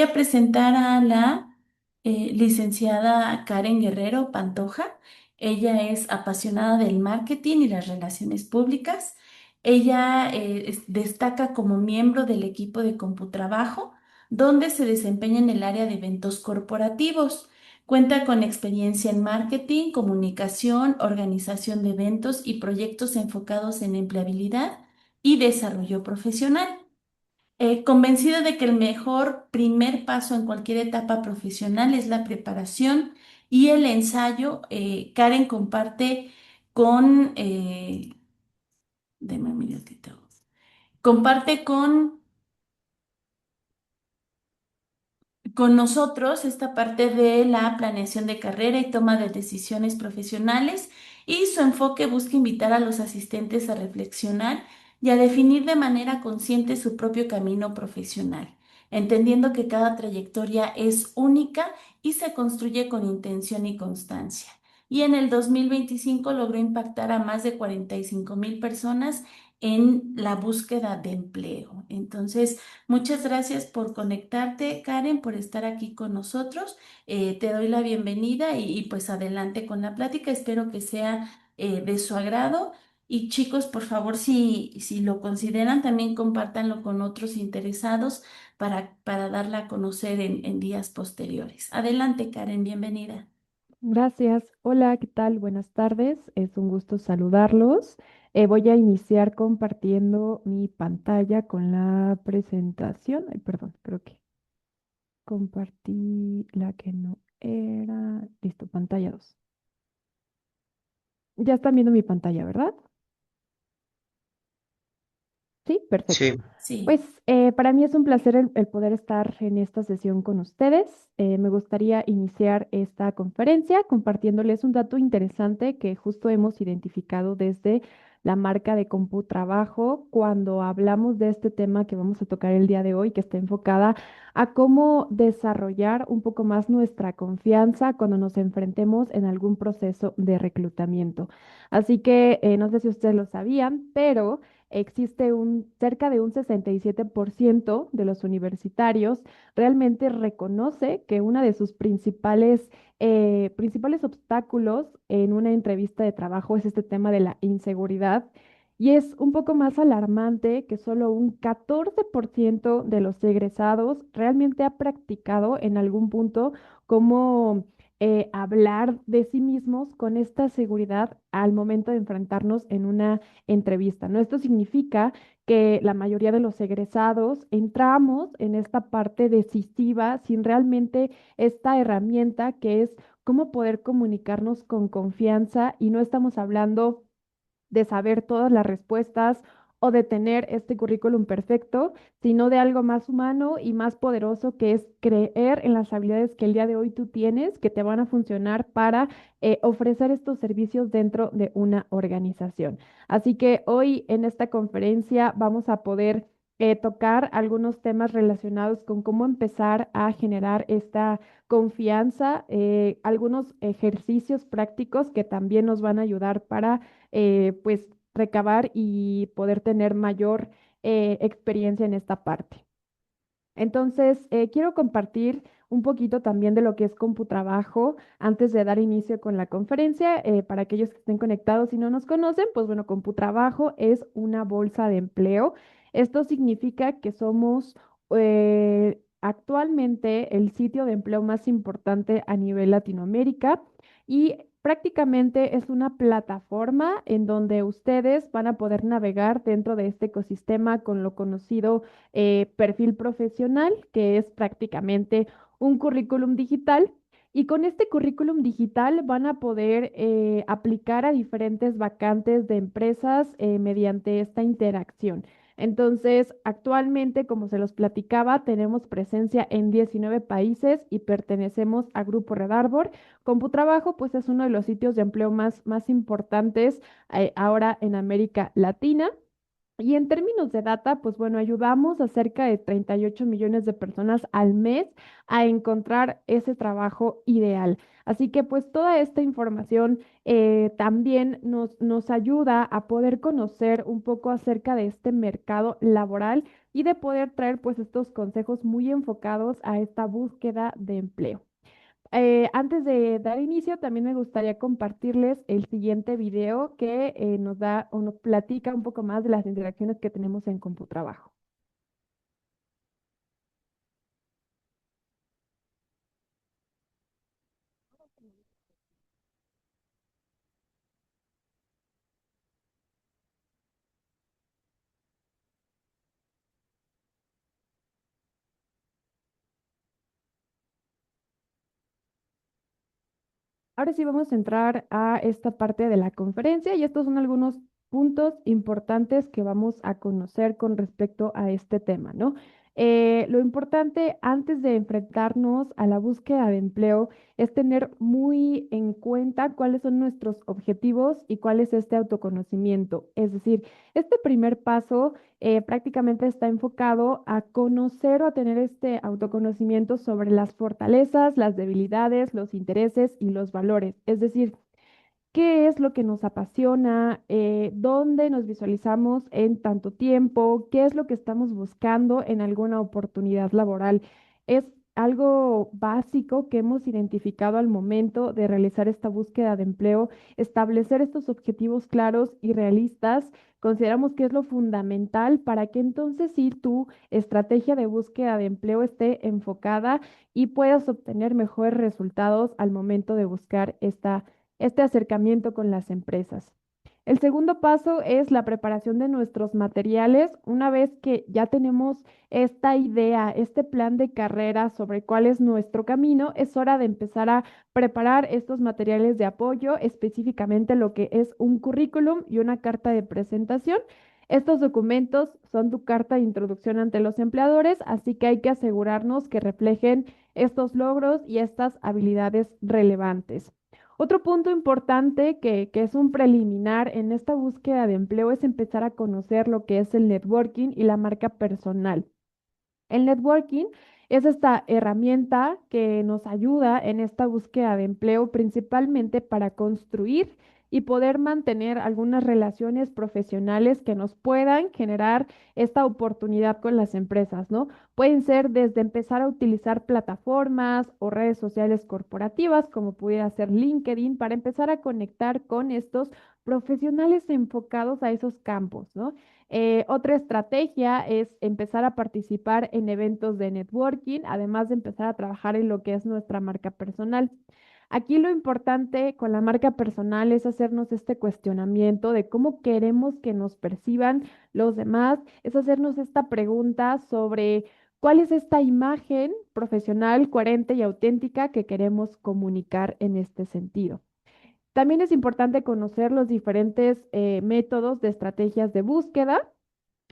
A presentar a la licenciada Karen Guerrero Pantoja. Ella es apasionada del marketing y las relaciones públicas. Ella destaca como miembro del equipo de Computrabajo, donde se desempeña en el área de eventos corporativos. Cuenta con experiencia en marketing, comunicación, organización de eventos y proyectos enfocados en empleabilidad y desarrollo profesional. Convencida de que el mejor primer paso en cualquier etapa profesional es la preparación y el ensayo. Karen comparte con, deme un minutito. Comparte con nosotros esta parte de la planeación de carrera y toma de decisiones profesionales, y su enfoque busca invitar a los asistentes a reflexionar y a definir de manera consciente su propio camino profesional, entendiendo que cada trayectoria es única y se construye con intención y constancia. Y en el 2025 logró impactar a más de 45,000 personas en la búsqueda de empleo. Entonces, muchas gracias por conectarte, Karen, por estar aquí con nosotros. Te doy la bienvenida y pues adelante con la plática. Espero que sea de su agrado. Y chicos, por favor, si lo consideran, también compártanlo con otros interesados para darla a conocer en días posteriores. Adelante, Karen, bienvenida. Gracias. Hola, ¿qué tal? Buenas tardes. Es un gusto saludarlos. Voy a iniciar compartiendo mi pantalla con la presentación. Ay, perdón, creo que compartí la que no era. Listo, pantalla 2. Ya están viendo mi pantalla, ¿verdad? Sí, perfecto. Sí, Pues Sí. para mí es un placer el poder estar en esta sesión con ustedes. Me gustaría iniciar esta conferencia compartiéndoles un dato interesante que justo hemos identificado desde la marca de CompuTrabajo cuando hablamos de este tema que vamos a tocar el día de hoy, que está enfocada a cómo desarrollar un poco más nuestra confianza cuando nos enfrentemos en algún proceso de reclutamiento. Así que no sé si ustedes lo sabían, pero existe cerca de un 67% de los universitarios realmente reconoce que uno de sus principales obstáculos en una entrevista de trabajo es este tema de la inseguridad. Y es un poco más alarmante que solo un 14% de los egresados realmente ha practicado en algún punto cómo hablar de sí mismos con esta seguridad al momento de enfrentarnos en una entrevista, ¿no? Esto significa que la mayoría de los egresados entramos en esta parte decisiva sin realmente esta herramienta que es cómo poder comunicarnos con confianza y no estamos hablando de saber todas las respuestas o de tener este currículum perfecto, sino de algo más humano y más poderoso que es creer en las habilidades que el día de hoy tú tienes, que te van a funcionar para ofrecer estos servicios dentro de una organización. Así que hoy en esta conferencia vamos a poder tocar algunos temas relacionados con cómo empezar a generar esta confianza, algunos ejercicios prácticos que también nos van a ayudar para pues recabar y poder tener mayor experiencia en esta parte. Entonces, quiero compartir un poquito también de lo que es CompuTrabajo antes de dar inicio con la conferencia. Para aquellos que estén conectados y no nos conocen, pues bueno, CompuTrabajo es una bolsa de empleo. Esto significa que somos actualmente el sitio de empleo más importante a nivel Latinoamérica y prácticamente es una plataforma en donde ustedes van a poder navegar dentro de este ecosistema con lo conocido perfil profesional, que es prácticamente un currículum digital. Y con este currículum digital van a poder aplicar a diferentes vacantes de empresas mediante esta interacción. Entonces, actualmente, como se los platicaba, tenemos presencia en 19 países y pertenecemos a Grupo Red Arbor. CompuTrabajo, pues es uno de los sitios de empleo más importantes ahora en América Latina. Y en términos de data, pues bueno, ayudamos a cerca de 38 millones de personas al mes a encontrar ese trabajo ideal. Así que pues toda esta información también nos ayuda a poder conocer un poco acerca de este mercado laboral y de poder traer pues estos consejos muy enfocados a esta búsqueda de empleo. Antes de dar inicio, también me gustaría compartirles el siguiente video que nos da o nos platica un poco más de las interacciones que tenemos en CompuTrabajo. Ahora sí vamos a entrar a esta parte de la conferencia y estos son algunos puntos importantes que vamos a conocer con respecto a este tema, ¿no? Lo importante antes de enfrentarnos a la búsqueda de empleo es tener muy en cuenta cuáles son nuestros objetivos y cuál es este autoconocimiento. Es decir, este primer paso prácticamente está enfocado a conocer o a tener este autoconocimiento sobre las fortalezas, las debilidades, los intereses y los valores. Es decir, qué es lo que nos apasiona, dónde nos visualizamos en tanto tiempo, qué es lo que estamos buscando en alguna oportunidad laboral. Es algo básico que hemos identificado al momento de realizar esta búsqueda de empleo, establecer estos objetivos claros y realistas. Consideramos que es lo fundamental para que entonces sí tu estrategia de búsqueda de empleo esté enfocada y puedas obtener mejores resultados al momento de buscar este acercamiento con las empresas. El segundo paso es la preparación de nuestros materiales. Una vez que ya tenemos esta idea, este plan de carrera sobre cuál es nuestro camino, es hora de empezar a preparar estos materiales de apoyo, específicamente lo que es un currículum y una carta de presentación. Estos documentos son tu carta de introducción ante los empleadores, así que hay que asegurarnos que reflejen estos logros y estas habilidades relevantes. Otro punto importante que es un preliminar en esta búsqueda de empleo es empezar a conocer lo que es el networking y la marca personal. El networking es esta herramienta que nos ayuda en esta búsqueda de empleo principalmente para construir y poder mantener algunas relaciones profesionales que nos puedan generar esta oportunidad con las empresas, ¿no? Pueden ser desde empezar a utilizar plataformas o redes sociales corporativas, como pudiera ser LinkedIn, para empezar a conectar con estos profesionales enfocados a esos campos, ¿no? Otra estrategia es empezar a participar en eventos de networking, además de empezar a trabajar en lo que es nuestra marca personal. Aquí lo importante con la marca personal es hacernos este cuestionamiento de cómo queremos que nos perciban los demás, es hacernos esta pregunta sobre cuál es esta imagen profesional, coherente y auténtica que queremos comunicar en este sentido. También es importante conocer los diferentes métodos de estrategias de búsqueda.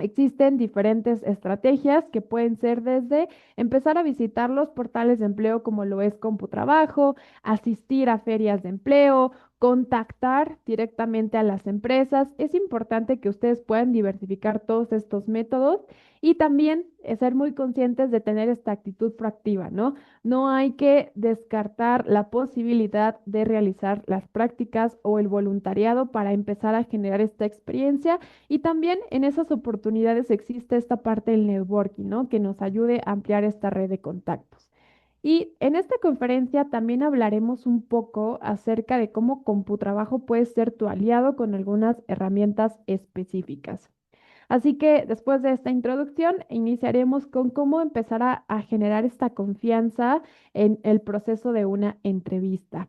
Existen diferentes estrategias que pueden ser desde empezar a visitar los portales de empleo como lo es CompuTrabajo, asistir a ferias de empleo, contactar directamente a las empresas. Es importante que ustedes puedan diversificar todos estos métodos y también ser muy conscientes de tener esta actitud proactiva, ¿no? No hay que descartar la posibilidad de realizar las prácticas o el voluntariado para empezar a generar esta experiencia y también en esas oportunidades existe esta parte del networking, ¿no? Que nos ayude a ampliar esta red de contactos. Y en esta conferencia también hablaremos un poco acerca de cómo CompuTrabajo puede ser tu aliado con algunas herramientas específicas. Así que después de esta introducción, iniciaremos con cómo empezar a generar esta confianza en el proceso de una entrevista.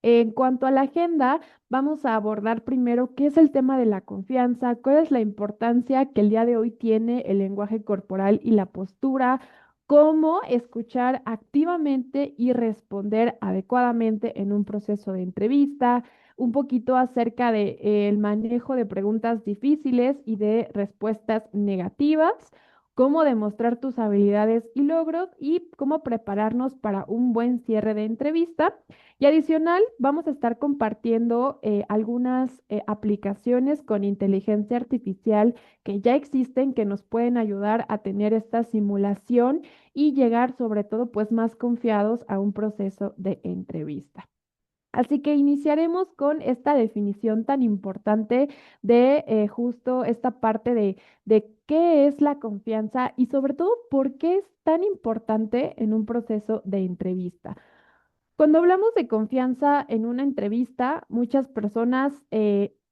En cuanto a la agenda, vamos a abordar primero qué es el tema de la confianza, cuál es la importancia que el día de hoy tiene el lenguaje corporal y la postura, cómo escuchar activamente y responder adecuadamente en un proceso de entrevista, un poquito acerca de, el manejo de preguntas difíciles y de respuestas negativas, cómo demostrar tus habilidades y logros y cómo prepararnos para un buen cierre de entrevista. Y adicional, vamos a estar compartiendo algunas aplicaciones con inteligencia artificial que ya existen, que nos pueden ayudar a tener esta simulación y llegar sobre todo pues más confiados a un proceso de entrevista. Así que iniciaremos con esta definición tan importante de justo esta parte de qué es la confianza y sobre todo por qué es tan importante en un proceso de entrevista. Cuando hablamos de confianza en una entrevista, muchas personas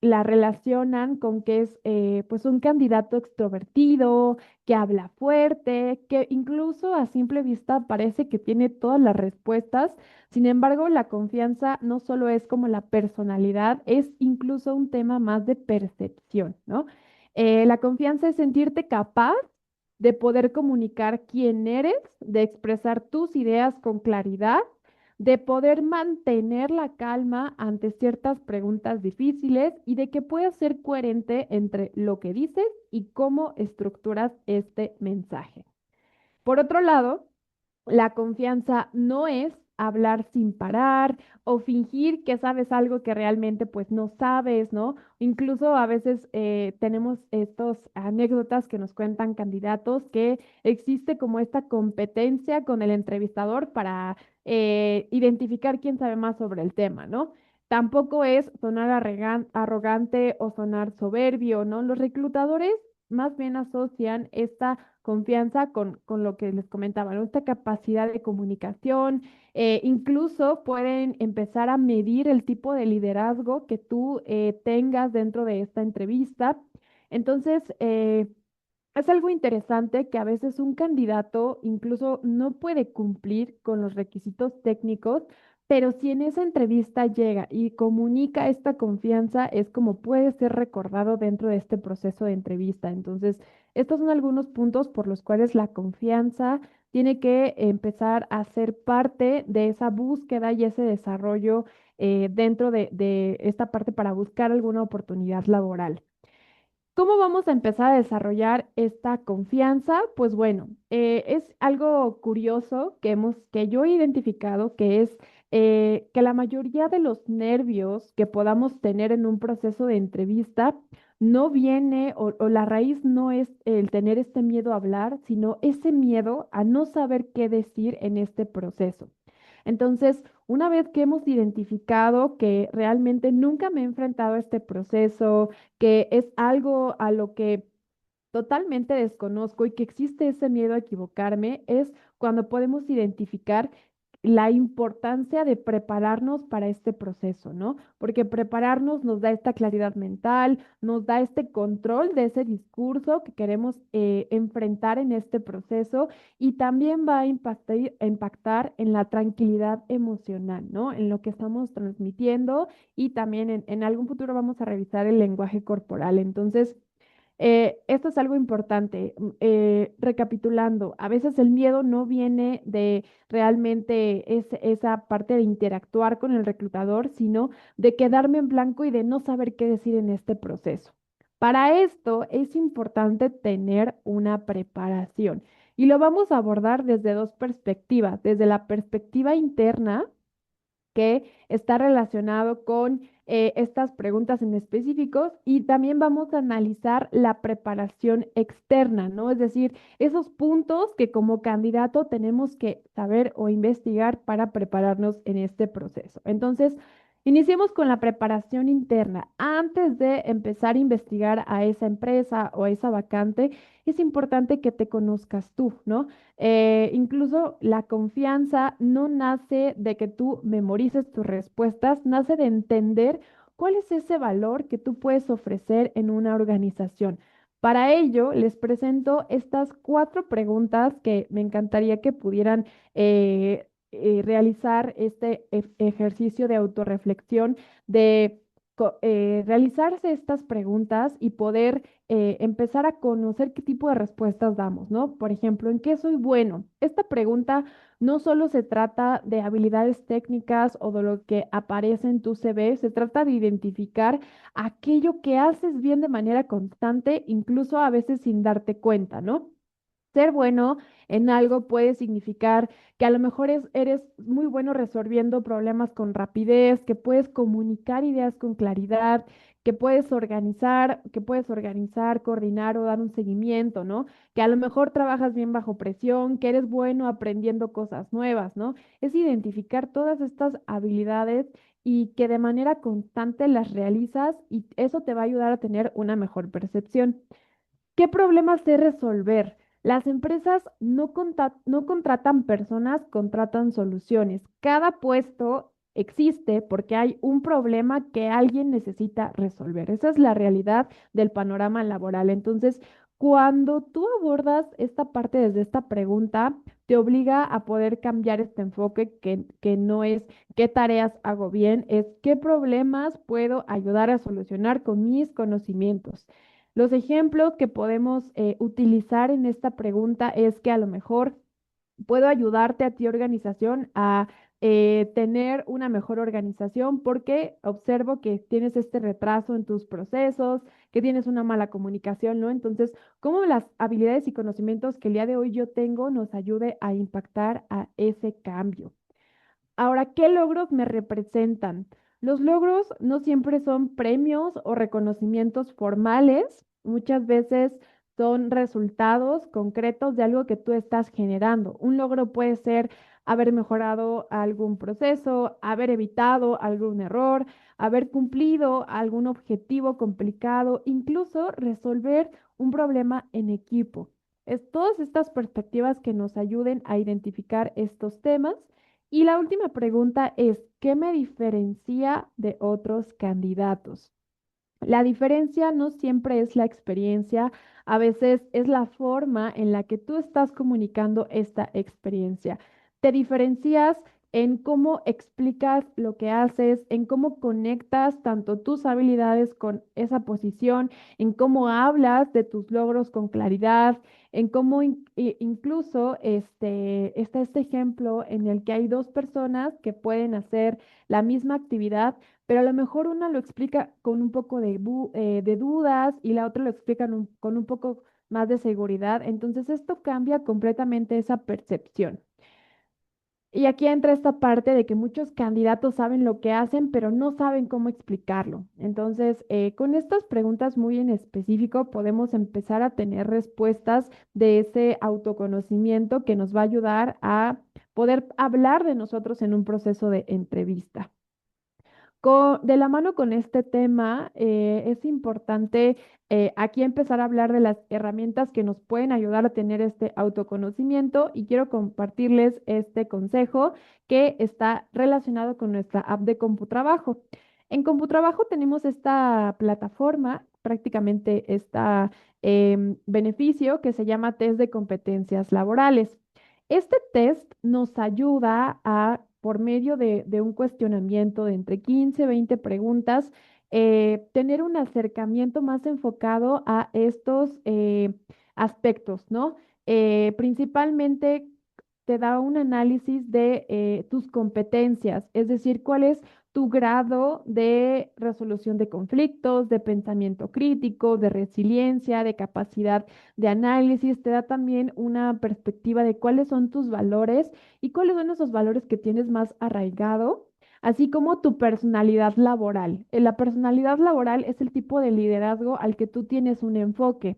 la relacionan con que es pues un candidato extrovertido, que habla fuerte, que incluso a simple vista parece que tiene todas las respuestas. Sin embargo, la confianza no solo es como la personalidad, es incluso un tema más de percepción, ¿no? La confianza es sentirte capaz de poder comunicar quién eres, de expresar tus ideas con claridad, de poder mantener la calma ante ciertas preguntas difíciles y de que puedas ser coherente entre lo que dices y cómo estructuras este mensaje. Por otro lado, la confianza no es hablar sin parar o fingir que sabes algo que realmente pues no sabes, ¿no? Incluso a veces tenemos estos anécdotas que nos cuentan candidatos que existe como esta competencia con el entrevistador para identificar quién sabe más sobre el tema, ¿no? Tampoco es sonar arrogante o sonar soberbio, ¿no? Los reclutadores más bien asocian esta confianza con lo que les comentaba, ¿no? Esta capacidad de comunicación, incluso pueden empezar a medir el tipo de liderazgo que tú tengas dentro de esta entrevista. Entonces, es algo interesante que a veces un candidato incluso no puede cumplir con los requisitos técnicos, pero si en esa entrevista llega y comunica esta confianza, es como puede ser recordado dentro de este proceso de entrevista. Entonces, estos son algunos puntos por los cuales la confianza tiene que empezar a ser parte de esa búsqueda y ese desarrollo dentro de esta parte para buscar alguna oportunidad laboral. ¿Cómo vamos a empezar a desarrollar esta confianza? Pues bueno, es algo curioso que yo he identificado, que es que la mayoría de los nervios que podamos tener en un proceso de entrevista no viene o la raíz no es el tener este miedo a hablar, sino ese miedo a no saber qué decir en este proceso. Entonces, una vez que hemos identificado que realmente nunca me he enfrentado a este proceso, que es algo a lo que totalmente desconozco y que existe ese miedo a equivocarme, es cuando podemos identificar la importancia de prepararnos para este proceso, ¿no? Porque prepararnos nos da esta claridad mental, nos da este control de ese discurso que queremos enfrentar en este proceso y también va a impactar en la tranquilidad emocional, ¿no? En lo que estamos transmitiendo y también en algún futuro vamos a revisar el lenguaje corporal. Entonces, esto es algo importante. Recapitulando, a veces el miedo no viene de realmente esa parte de interactuar con el reclutador, sino de quedarme en blanco y de no saber qué decir en este proceso. Para esto es importante tener una preparación y lo vamos a abordar desde dos perspectivas, desde la perspectiva interna que está relacionado con estas preguntas en específicos y también vamos a analizar la preparación externa, ¿no? Es decir, esos puntos que como candidato tenemos que saber o investigar para prepararnos en este proceso. Entonces, iniciemos con la preparación interna. Antes de empezar a investigar a esa empresa o a esa vacante, es importante que te conozcas tú, ¿no? Incluso la confianza no nace de que tú memorices tus respuestas, nace de entender cuál es ese valor que tú puedes ofrecer en una organización. Para ello, les presento estas cuatro preguntas que me encantaría que pudieran realizar este ejercicio de autorreflexión, de realizarse estas preguntas y poder empezar a conocer qué tipo de respuestas damos, ¿no? Por ejemplo, ¿en qué soy bueno? Esta pregunta no solo se trata de habilidades técnicas o de lo que aparece en tu CV, se trata de identificar aquello que haces bien de manera constante, incluso a veces sin darte cuenta, ¿no? Ser bueno en algo puede significar que a lo mejor eres muy bueno resolviendo problemas con rapidez, que puedes comunicar ideas con claridad, que puedes organizar, coordinar o dar un seguimiento, ¿no? Que a lo mejor trabajas bien bajo presión, que eres bueno aprendiendo cosas nuevas, ¿no? Es identificar todas estas habilidades y que de manera constante las realizas y eso te va a ayudar a tener una mejor percepción. ¿Qué problemas sé resolver? Las empresas no contratan personas, contratan soluciones. Cada puesto existe porque hay un problema que alguien necesita resolver. Esa es la realidad del panorama laboral. Entonces, cuando tú abordas esta parte desde esta pregunta, te obliga a poder cambiar este enfoque que no es qué tareas hago bien, es qué problemas puedo ayudar a solucionar con mis conocimientos. Los ejemplos que podemos utilizar en esta pregunta es que a lo mejor puedo ayudarte a ti, organización, a tener una mejor organización porque observo que tienes este retraso en tus procesos, que tienes una mala comunicación, ¿no? Entonces, ¿cómo las habilidades y conocimientos que el día de hoy yo tengo nos ayude a impactar a ese cambio? Ahora, ¿qué logros me representan? Los logros no siempre son premios o reconocimientos formales, muchas veces son resultados concretos de algo que tú estás generando. Un logro puede ser haber mejorado algún proceso, haber evitado algún error, haber cumplido algún objetivo complicado, incluso resolver un problema en equipo. Es todas estas perspectivas que nos ayuden a identificar estos temas y la última pregunta es, ¿qué me diferencia de otros candidatos? La diferencia no siempre es la experiencia, a veces es la forma en la que tú estás comunicando esta experiencia. Te diferencias en cómo explicas lo que haces, en cómo conectas tanto tus habilidades con esa posición, en cómo hablas de tus logros con claridad, en cómo incluso está este ejemplo en el que hay dos personas que pueden hacer la misma actividad pero a lo mejor una lo explica con un poco de dudas y la otra lo explica con un poco más de seguridad. Entonces esto cambia completamente esa percepción. Y aquí entra esta parte de que muchos candidatos saben lo que hacen, pero no saben cómo explicarlo. Entonces, con estas preguntas muy en específico, podemos empezar a tener respuestas de ese autoconocimiento que nos va a ayudar a poder hablar de nosotros en un proceso de entrevista. De la mano con este tema, es importante aquí empezar a hablar de las herramientas que nos pueden ayudar a tener este autoconocimiento y quiero compartirles este consejo que está relacionado con nuestra app de CompuTrabajo. En CompuTrabajo tenemos esta plataforma, prácticamente este beneficio que se llama test de competencias laborales. Este test nos ayuda a, por medio de un cuestionamiento de entre 15 y 20 preguntas, tener un acercamiento más enfocado a estos aspectos, ¿no? Principalmente te da un análisis de tus competencias, es decir, cuál es tu grado de resolución de conflictos, de pensamiento crítico, de resiliencia, de capacidad de análisis, te da también una perspectiva de cuáles son tus valores y cuáles son esos valores que tienes más arraigado, así como tu personalidad laboral. La personalidad laboral es el tipo de liderazgo al que tú tienes un enfoque.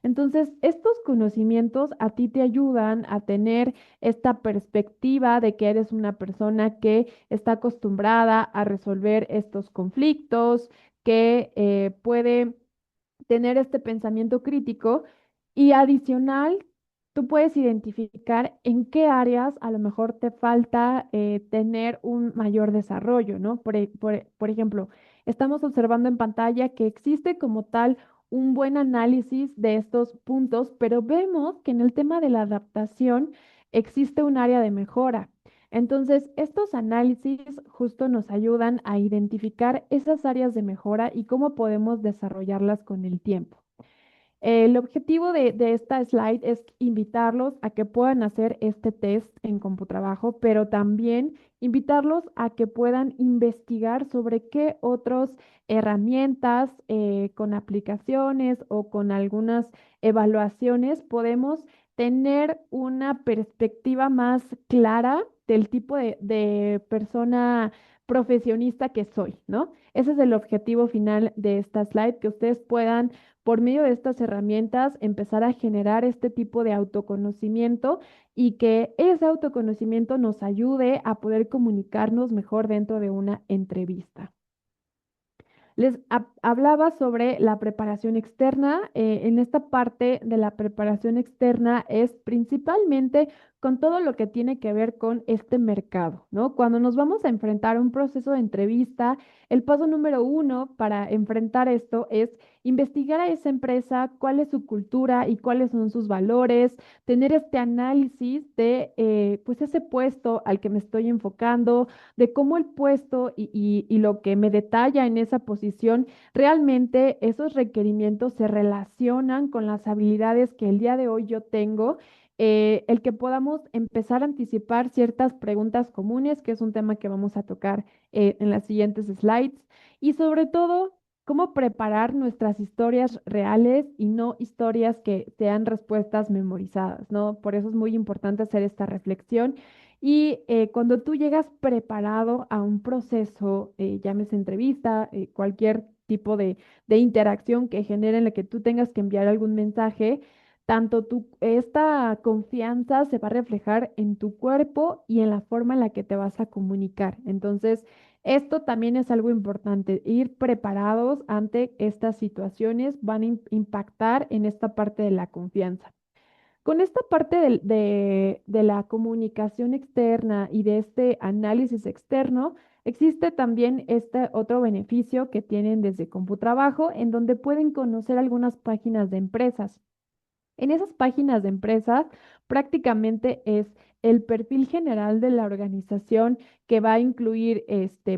Entonces, estos conocimientos a ti te ayudan a tener esta perspectiva de que eres una persona que está acostumbrada a resolver estos conflictos, que puede tener este pensamiento crítico y adicional, tú puedes identificar en qué áreas a lo mejor te falta tener un mayor desarrollo, ¿no? Por ejemplo, estamos observando en pantalla que existe como tal un buen análisis de estos puntos, pero vemos que en el tema de la adaptación existe un área de mejora. Entonces, estos análisis justo nos ayudan a identificar esas áreas de mejora y cómo podemos desarrollarlas con el tiempo. El objetivo de esta slide es invitarlos a que puedan hacer este test en CompuTrabajo, pero también invitarlos a que puedan investigar sobre qué otras herramientas con aplicaciones o con algunas evaluaciones podemos tener una perspectiva más clara del tipo de persona profesionista que soy, ¿no? Ese es el objetivo final de esta slide, que ustedes puedan, por medio de estas herramientas, empezar a generar este tipo de autoconocimiento y que ese autoconocimiento nos ayude a poder comunicarnos mejor dentro de una entrevista. Hablaba sobre la preparación externa. En esta parte de la preparación externa es principalmente con todo lo que tiene que ver con este mercado, ¿no? Cuando nos vamos a enfrentar a un proceso de entrevista, el paso número uno para enfrentar esto es investigar a esa empresa, cuál es su cultura y cuáles son sus valores, tener este análisis de, pues, ese puesto al que me estoy enfocando, de cómo el puesto y lo que me detalla en esa posición, realmente esos requerimientos se relacionan con las habilidades que el día de hoy yo tengo. El que podamos empezar a anticipar ciertas preguntas comunes, que es un tema que vamos a tocar en las siguientes slides, y sobre todo, cómo preparar nuestras historias reales y no historias que sean respuestas memorizadas, ¿no? Por eso es muy importante hacer esta reflexión y cuando tú llegas preparado a un proceso, llámese entrevista, cualquier tipo de interacción que genere en la que tú tengas que enviar algún mensaje, tanto esta confianza se va a reflejar en tu cuerpo y en la forma en la que te vas a comunicar. Entonces, esto también es algo importante. Ir preparados ante estas situaciones van a impactar en esta parte de la confianza. Con esta parte de la comunicación externa y de este análisis externo, existe también este otro beneficio que tienen desde CompuTrabajo, en donde pueden conocer algunas páginas de empresas. En esas páginas de empresas prácticamente es el perfil general de la organización que va a incluir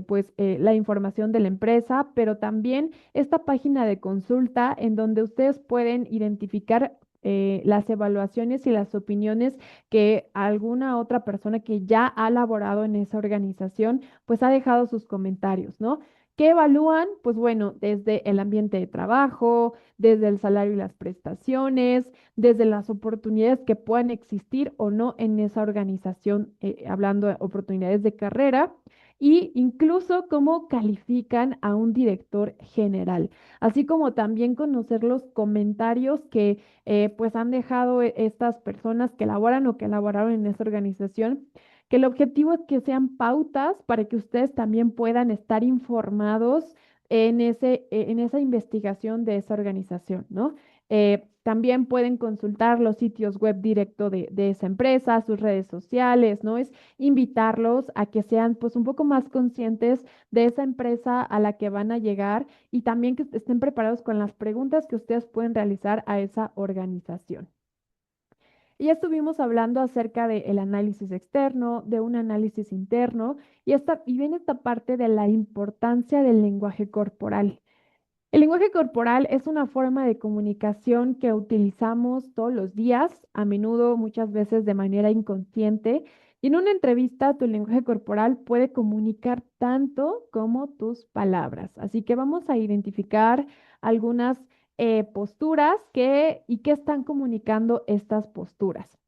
pues, la información de la empresa, pero también esta página de consulta en donde ustedes pueden identificar las evaluaciones y las opiniones que alguna otra persona que ya ha laborado en esa organización, pues ha dejado sus comentarios, ¿no? ¿Qué evalúan? Pues bueno, desde el ambiente de trabajo, desde el salario y las prestaciones, desde las oportunidades que puedan existir o no en esa organización, hablando de oportunidades de carrera, y incluso cómo califican a un director general, así como también conocer los comentarios que pues han dejado estas personas que laboran o que laboraron en esa organización, que el objetivo es que sean pautas para que ustedes también puedan estar informados en esa investigación de esa organización, ¿no? También pueden consultar los sitios web directo de esa empresa, sus redes sociales, ¿no? Es invitarlos a que sean pues un poco más conscientes de esa empresa a la que van a llegar y también que estén preparados con las preguntas que ustedes pueden realizar a esa organización. Y ya estuvimos hablando acerca del análisis externo, de un análisis interno, y viene esta parte de la importancia del lenguaje corporal. El lenguaje corporal es una forma de comunicación que utilizamos todos los días, a menudo, muchas veces de manera inconsciente. Y en una entrevista, tu lenguaje corporal puede comunicar tanto como tus palabras. Así que vamos a identificar algunas posturas y qué están comunicando estas posturas.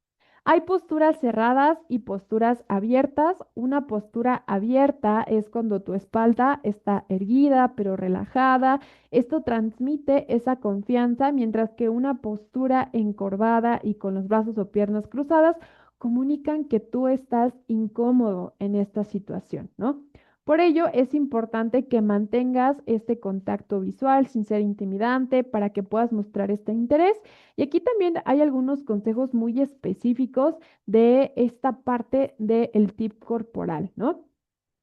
Hay posturas cerradas y posturas abiertas. Una postura abierta es cuando tu espalda está erguida pero relajada. Esto transmite esa confianza, mientras que una postura encorvada y con los brazos o piernas cruzadas comunican que tú estás incómodo en esta situación, ¿no? Por ello, es importante que mantengas este contacto visual sin ser intimidante para que puedas mostrar este interés. Y aquí también hay algunos consejos muy específicos de esta parte del tip corporal, ¿no?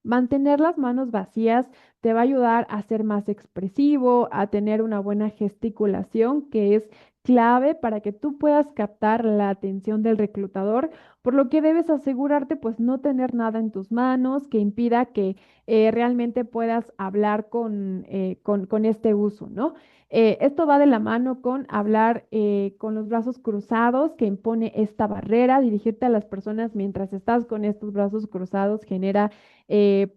Mantener las manos vacías te va a ayudar a ser más expresivo, a tener una buena gesticulación, que es clave para que tú puedas captar la atención del reclutador, por lo que debes asegurarte pues no tener nada en tus manos que impida que realmente puedas hablar con este uso, ¿no? Esto va de la mano con hablar con los brazos cruzados, que impone esta barrera. Dirigirte a las personas mientras estás con estos brazos cruzados genera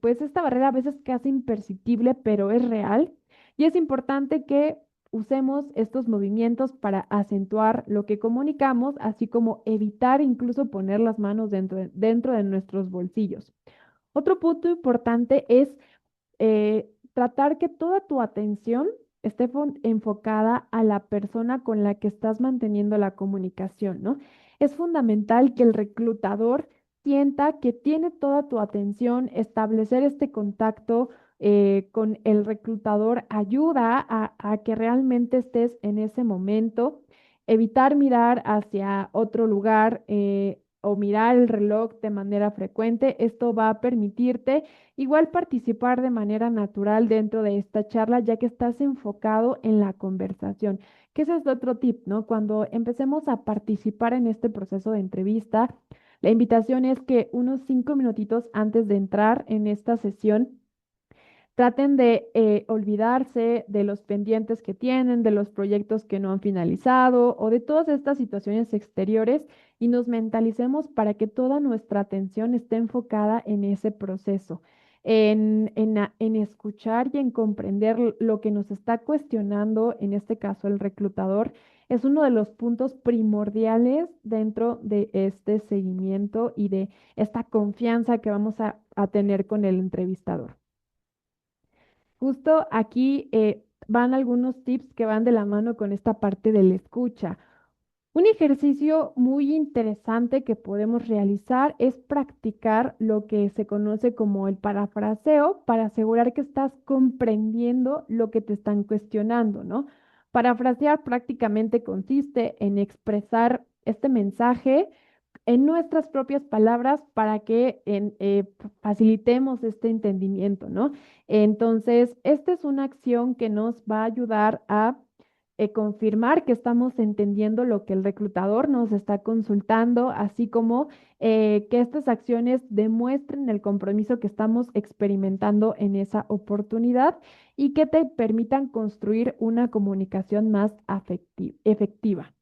pues esta barrera a veces casi imperceptible, pero es real. Y es importante que usemos estos movimientos para acentuar lo que comunicamos, así como evitar incluso poner las manos dentro de nuestros bolsillos. Otro punto importante es tratar que toda tu atención esté enfocada a la persona con la que estás manteniendo la comunicación, ¿no? Es fundamental que el reclutador sienta que tiene toda tu atención, establecer este contacto con el reclutador ayuda a que realmente estés en ese momento, evitar mirar hacia otro lugar o mirar el reloj de manera frecuente. Esto va a permitirte igual participar de manera natural dentro de esta charla, ya que estás enfocado en la conversación, que ese es otro tip, ¿no? Cuando empecemos a participar en este proceso de entrevista, la invitación es que unos 5 minutitos antes de entrar en esta sesión, traten de olvidarse de los pendientes que tienen, de los proyectos que no han finalizado o de todas estas situaciones exteriores y nos mentalicemos para que toda nuestra atención esté enfocada en ese proceso, en escuchar y en comprender lo que nos está cuestionando, en este caso el reclutador. Es uno de los puntos primordiales dentro de este seguimiento y de esta confianza que vamos a tener con el entrevistador. Justo aquí van algunos tips que van de la mano con esta parte de la escucha. Un ejercicio muy interesante que podemos realizar es practicar lo que se conoce como el parafraseo para asegurar que estás comprendiendo lo que te están cuestionando, ¿no? Parafrasear prácticamente consiste en expresar este mensaje en nuestras propias palabras para que facilitemos este entendimiento, ¿no? Entonces, esta es una acción que nos va a ayudar a confirmar que estamos entendiendo lo que el reclutador nos está consultando, así como que estas acciones demuestren el compromiso que estamos experimentando en esa oportunidad y que te permitan construir una comunicación más efectiva.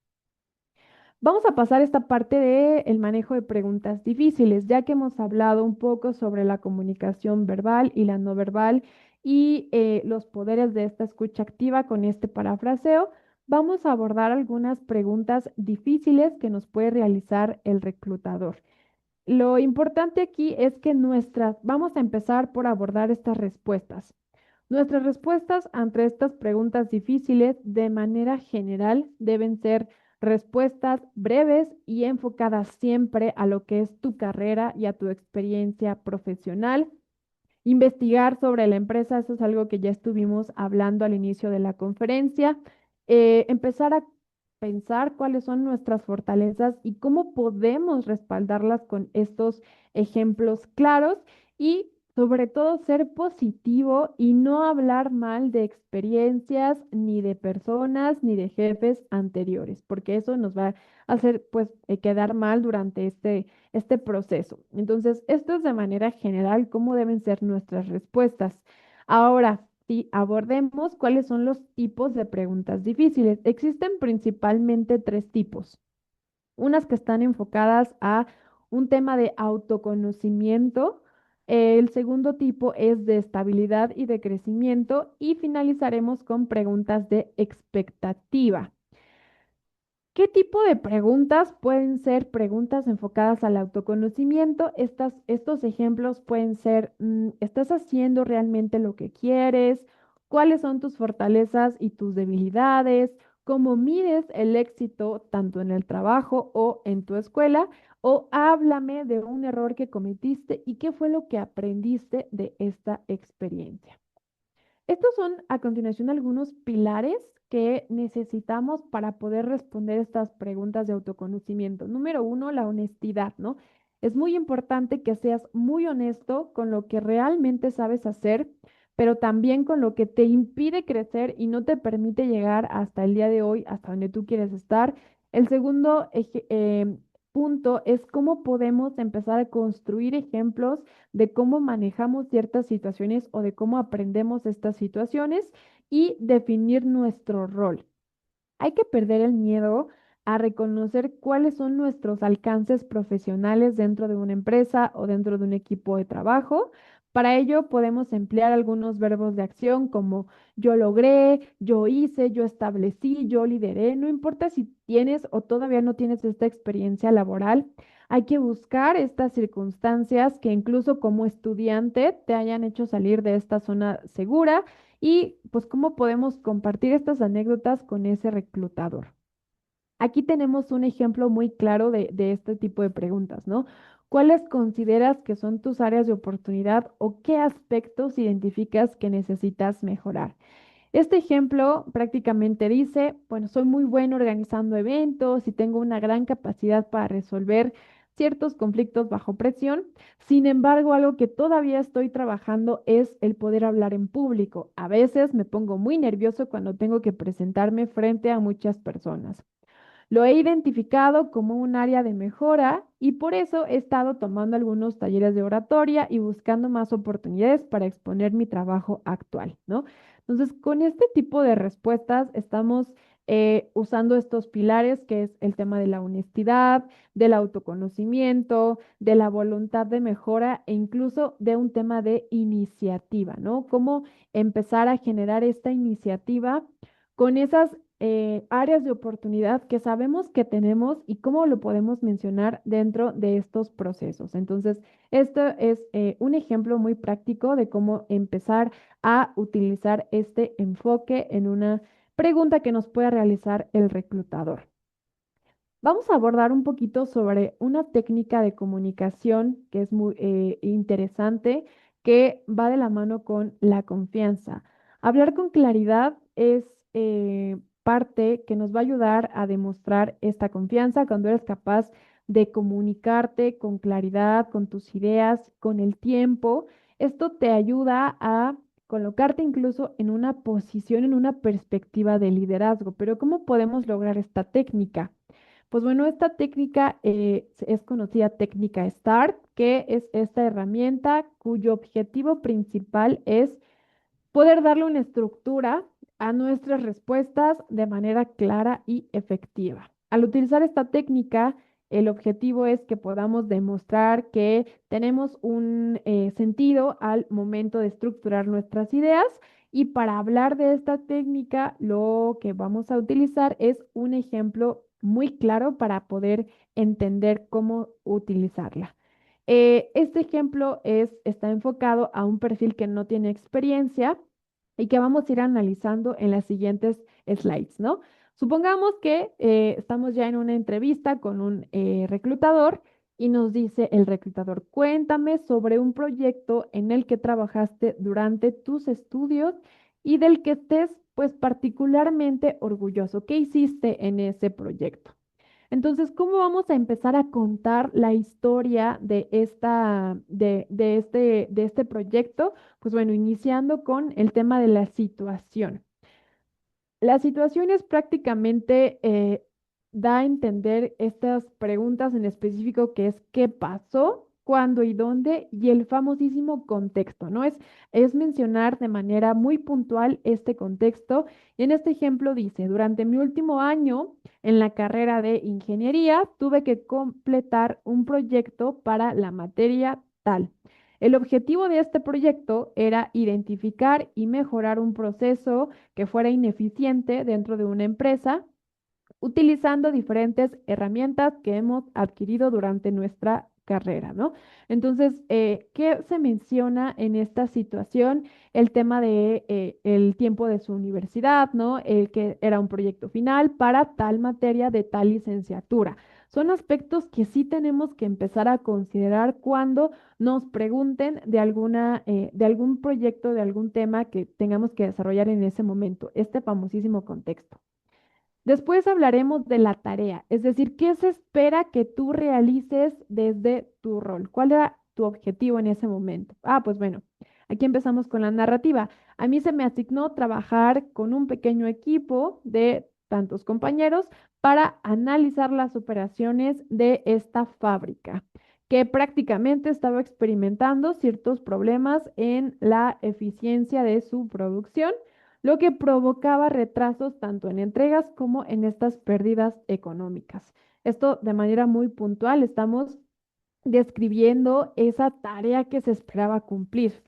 Vamos a pasar esta parte del manejo de preguntas difíciles, ya que hemos hablado un poco sobre la comunicación verbal y la no verbal y los poderes de esta escucha activa con este parafraseo. Vamos a abordar algunas preguntas difíciles que nos puede realizar el reclutador. Lo importante aquí es que vamos a empezar por abordar estas respuestas. Nuestras respuestas ante estas preguntas difíciles de manera general deben ser respuestas breves y enfocadas siempre a lo que es tu carrera y a tu experiencia profesional. Investigar sobre la empresa, eso es algo que ya estuvimos hablando al inicio de la conferencia. Empezar a pensar cuáles son nuestras fortalezas y cómo podemos respaldarlas con estos ejemplos claros y sobre todo ser positivo y no hablar mal de experiencias ni de personas ni de jefes anteriores, porque eso nos va a hacer pues quedar mal durante este proceso. Entonces, esto es de manera general cómo deben ser nuestras respuestas. Ahora, si abordemos cuáles son los tipos de preguntas difíciles. Existen principalmente tres tipos. Unas que están enfocadas a un tema de autoconocimiento. El segundo tipo es de estabilidad y de crecimiento y finalizaremos con preguntas de expectativa. ¿Qué tipo de preguntas pueden ser preguntas enfocadas al autoconocimiento? Estos ejemplos pueden ser, ¿estás haciendo realmente lo que quieres? ¿Cuáles son tus fortalezas y tus debilidades? ¿Cómo mides el éxito tanto en el trabajo o en tu escuela? O háblame de un error que cometiste y qué fue lo que aprendiste de esta experiencia. Estos son a continuación algunos pilares que necesitamos para poder responder estas preguntas de autoconocimiento. Número uno, la honestidad, ¿no? Es muy importante que seas muy honesto con lo que realmente sabes hacer, pero también con lo que te impide crecer y no te permite llegar hasta el día de hoy, hasta donde tú quieres estar. El segundo punto es cómo podemos empezar a construir ejemplos de cómo manejamos ciertas situaciones o de cómo aprendemos estas situaciones y definir nuestro rol. Hay que perder el miedo a reconocer cuáles son nuestros alcances profesionales dentro de una empresa o dentro de un equipo de trabajo Para ello podemos emplear algunos verbos de acción como yo logré, yo hice, yo establecí, yo lideré. No importa si tienes o todavía no tienes esta experiencia laboral, hay que buscar estas circunstancias que incluso como estudiante te hayan hecho salir de esta zona segura y pues cómo podemos compartir estas anécdotas con ese reclutador. Aquí tenemos un ejemplo muy claro de este tipo de preguntas, ¿no? ¿Cuáles consideras que son tus áreas de oportunidad o qué aspectos identificas que necesitas mejorar? Este ejemplo prácticamente dice, bueno, soy muy bueno organizando eventos y tengo una gran capacidad para resolver ciertos conflictos bajo presión. Sin embargo, algo que todavía estoy trabajando es el poder hablar en público. A veces me pongo muy nervioso cuando tengo que presentarme frente a muchas personas. Lo he identificado como un área de mejora y por eso he estado tomando algunos talleres de oratoria y buscando más oportunidades para exponer mi trabajo actual, ¿no? Entonces, con este tipo de respuestas estamos usando estos pilares que es el tema de la honestidad, del autoconocimiento, de la voluntad de mejora e incluso de un tema de iniciativa, ¿no? Cómo empezar a generar esta iniciativa con esas áreas de oportunidad que sabemos que tenemos y cómo lo podemos mencionar dentro de estos procesos. Entonces, esto es un ejemplo muy práctico de cómo empezar a utilizar este enfoque en una pregunta que nos pueda realizar el reclutador. Vamos a abordar un poquito sobre una técnica de comunicación que es muy interesante, que va de la mano con la confianza. Hablar con claridad es parte que nos va a ayudar a demostrar esta confianza cuando eres capaz de comunicarte con claridad, con tus ideas, con el tiempo. Esto te ayuda a colocarte incluso en una posición, en una perspectiva de liderazgo. Pero ¿cómo podemos lograr esta técnica? Pues bueno, esta técnica es conocida técnica START, que es esta herramienta cuyo objetivo principal es poder darle una estructura a nuestras respuestas de manera clara y efectiva. Al utilizar esta técnica, el objetivo es que podamos demostrar que tenemos un sentido al momento de estructurar nuestras ideas y para hablar de esta técnica, lo que vamos a utilizar es un ejemplo muy claro para poder entender cómo utilizarla. Este ejemplo está enfocado a un perfil que no tiene experiencia y que vamos a ir analizando en las siguientes slides, ¿no? Supongamos que estamos ya en una entrevista con un reclutador y nos dice el reclutador, cuéntame sobre un proyecto en el que trabajaste durante tus estudios y del que estés pues particularmente orgulloso. ¿Qué hiciste en ese proyecto? Entonces, ¿cómo vamos a empezar a contar la historia de este proyecto? Pues bueno, iniciando con el tema de la situación. La situación es prácticamente da a entender estas preguntas en específico que es qué pasó, cuándo y dónde y el famosísimo contexto, ¿no? Es mencionar de manera muy puntual este contexto. Y en este ejemplo dice, durante mi último año en la carrera de ingeniería tuve que completar un proyecto para la materia tal. El objetivo de este proyecto era identificar y mejorar un proceso que fuera ineficiente dentro de una empresa, utilizando diferentes herramientas que hemos adquirido durante nuestra carrera, ¿no? Entonces, ¿qué se menciona en esta situación? El tema de el tiempo de su universidad, ¿no? El que era un proyecto final para tal materia de tal licenciatura. Son aspectos que sí tenemos que empezar a considerar cuando nos pregunten de algún proyecto, de algún tema que tengamos que desarrollar en ese momento, este famosísimo contexto. Después hablaremos de la tarea, es decir, qué se espera que tú realices desde tu rol. ¿Cuál era tu objetivo en ese momento? Ah, pues bueno, aquí empezamos con la narrativa. A mí se me asignó trabajar con un pequeño equipo de tantos compañeros para analizar las operaciones de esta fábrica, que prácticamente estaba experimentando ciertos problemas en la eficiencia de su producción, lo que provocaba retrasos tanto en entregas como en estas pérdidas económicas. Esto de manera muy puntual, estamos describiendo esa tarea que se esperaba cumplir.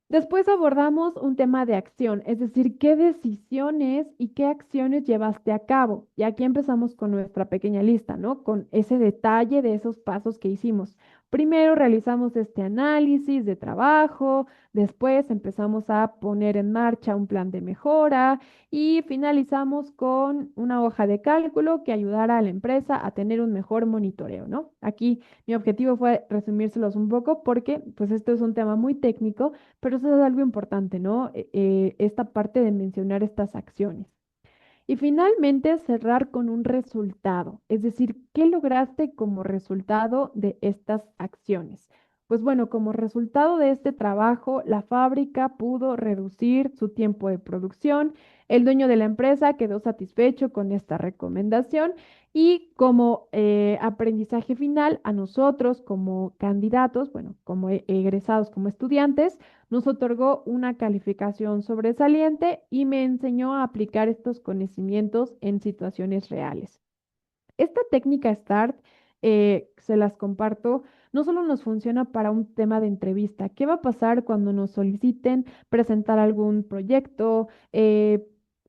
Después abordamos un tema de acción, es decir, qué decisiones y qué acciones llevaste a cabo. Y aquí empezamos con nuestra pequeña lista, ¿no? Con ese detalle de esos pasos que hicimos. Primero realizamos este análisis de trabajo, después empezamos a poner en marcha un plan de mejora y finalizamos con una hoja de cálculo que ayudara a la empresa a tener un mejor monitoreo, ¿no? Aquí mi objetivo fue resumírselos un poco porque pues esto es un tema muy técnico, pero eso es algo importante, ¿no? Esta parte de mencionar estas acciones. Y finalmente cerrar con un resultado, es decir, ¿qué lograste como resultado de estas acciones? Pues bueno, como resultado de este trabajo, la fábrica pudo reducir su tiempo de producción, el dueño de la empresa quedó satisfecho con esta recomendación y como aprendizaje final a nosotros como candidatos, bueno, como egresados, como estudiantes, nos otorgó una calificación sobresaliente y me enseñó a aplicar estos conocimientos en situaciones reales. Esta técnica START, se las comparto, no solo nos funciona para un tema de entrevista. ¿Qué va a pasar cuando nos soliciten presentar algún proyecto,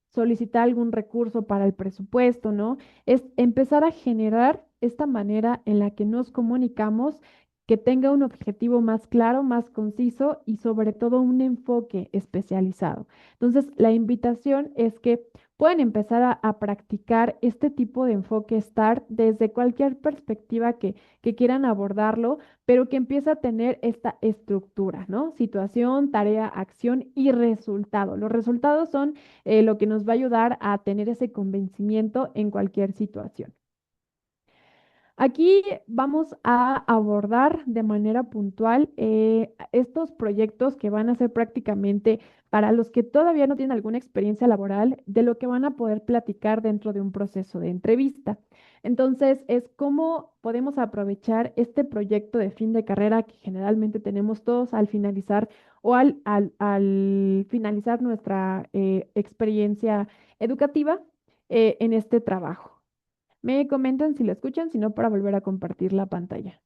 solicitar algún recurso para el presupuesto, ¿no? Es empezar a generar esta manera en la que nos comunicamos, que tenga un objetivo más claro, más conciso y sobre todo un enfoque especializado. Entonces, la invitación es que pueden empezar a practicar este tipo de enfoque STAR desde cualquier perspectiva que quieran abordarlo, pero que empiece a tener esta estructura, ¿no? Situación, tarea, acción y resultado. Los resultados son lo que nos va a ayudar a tener ese convencimiento en cualquier situación. Aquí vamos a abordar de manera puntual estos proyectos que van a ser prácticamente para los que todavía no tienen alguna experiencia laboral, de lo que van a poder platicar dentro de un proceso de entrevista. Entonces, es cómo podemos aprovechar este proyecto de fin de carrera que generalmente tenemos todos al finalizar o al finalizar nuestra experiencia educativa en este trabajo. Me comentan si lo escuchan, si no, para volver a compartir la pantalla.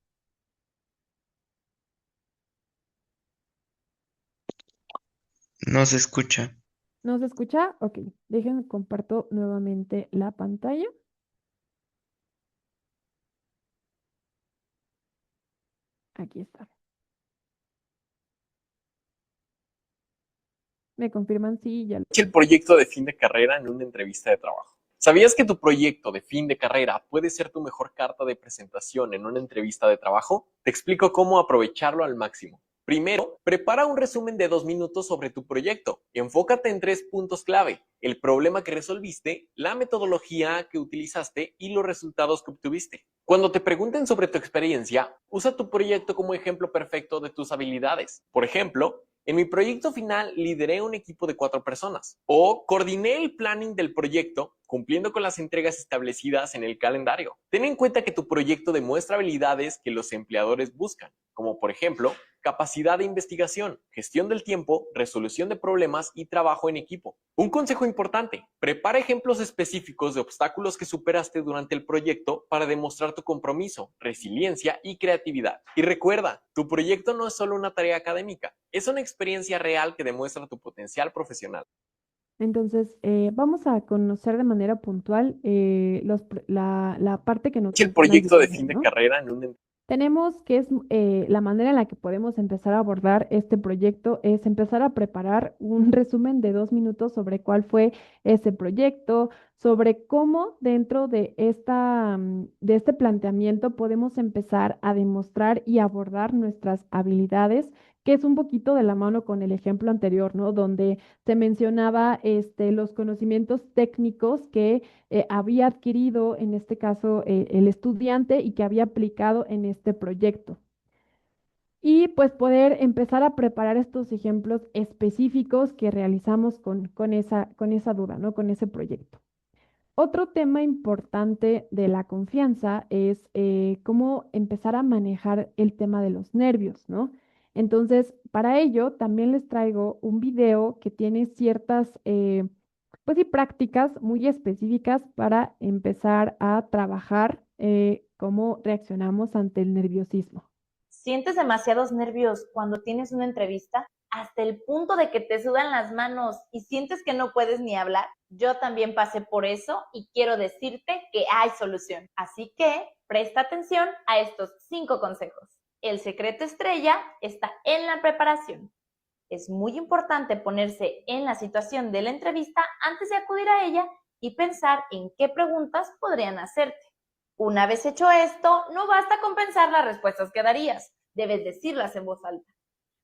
No se escucha. ¿No se escucha? Ok, déjenme comparto nuevamente la pantalla. Aquí está. Me confirman si ya lo... El proyecto de fin de carrera en una entrevista de trabajo. ¿Sabías que tu proyecto de fin de carrera puede ser tu mejor carta de presentación en una entrevista de trabajo? Te explico cómo aprovecharlo al máximo. Primero, prepara un resumen de 2 minutos sobre tu proyecto. Enfócate en 3 puntos clave: el problema que resolviste, la metodología que utilizaste y los resultados que obtuviste. Cuando te pregunten sobre tu experiencia, usa tu proyecto como ejemplo perfecto de tus habilidades. Por ejemplo, en mi proyecto final lideré un equipo de 4 personas o coordiné el planning del proyecto cumpliendo con las entregas establecidas en el calendario. Ten en cuenta que tu proyecto demuestra habilidades que los empleadores buscan, como por ejemplo, capacidad de investigación, gestión del tiempo, resolución de problemas y trabajo en equipo. Un consejo importante: prepara ejemplos específicos de obstáculos que superaste durante el proyecto para demostrar tu compromiso, resiliencia y creatividad. Y recuerda, tu proyecto no es solo una tarea académica, es una experiencia real que demuestra tu potencial profesional. Entonces, vamos a conocer de manera puntual la parte que nos El están proyecto de ayudando, fin de ¿no? carrera en un... Tenemos que es la manera en la que podemos empezar a abordar este proyecto es empezar a preparar un resumen de 2 minutos sobre cuál fue ese proyecto, sobre cómo dentro de de este planteamiento podemos empezar a demostrar y abordar nuestras habilidades, que es un poquito de la mano con el ejemplo anterior, ¿no? Donde se mencionaba los conocimientos técnicos que había adquirido, en este caso, el estudiante y que había aplicado en este proyecto. Y pues poder empezar a preparar estos ejemplos específicos que realizamos con esa duda, ¿no? Con ese proyecto. Otro tema importante de la confianza es cómo empezar a manejar el tema de los nervios, ¿no? Entonces, para ello, también les traigo un video que tiene ciertas, pues sí, prácticas muy específicas para empezar a trabajar cómo reaccionamos ante el nerviosismo. ¿Sientes demasiados nervios cuando tienes una entrevista? Hasta el punto de que te sudan las manos y sientes que no puedes ni hablar. Yo también pasé por eso y quiero decirte que hay solución. Así que presta atención a estos 5 consejos. El secreto estrella está en la preparación. Es muy importante ponerse en la situación de la entrevista antes de acudir a ella y pensar en qué preguntas podrían hacerte. Una vez hecho esto, no basta con pensar las respuestas que darías, debes decirlas en voz alta.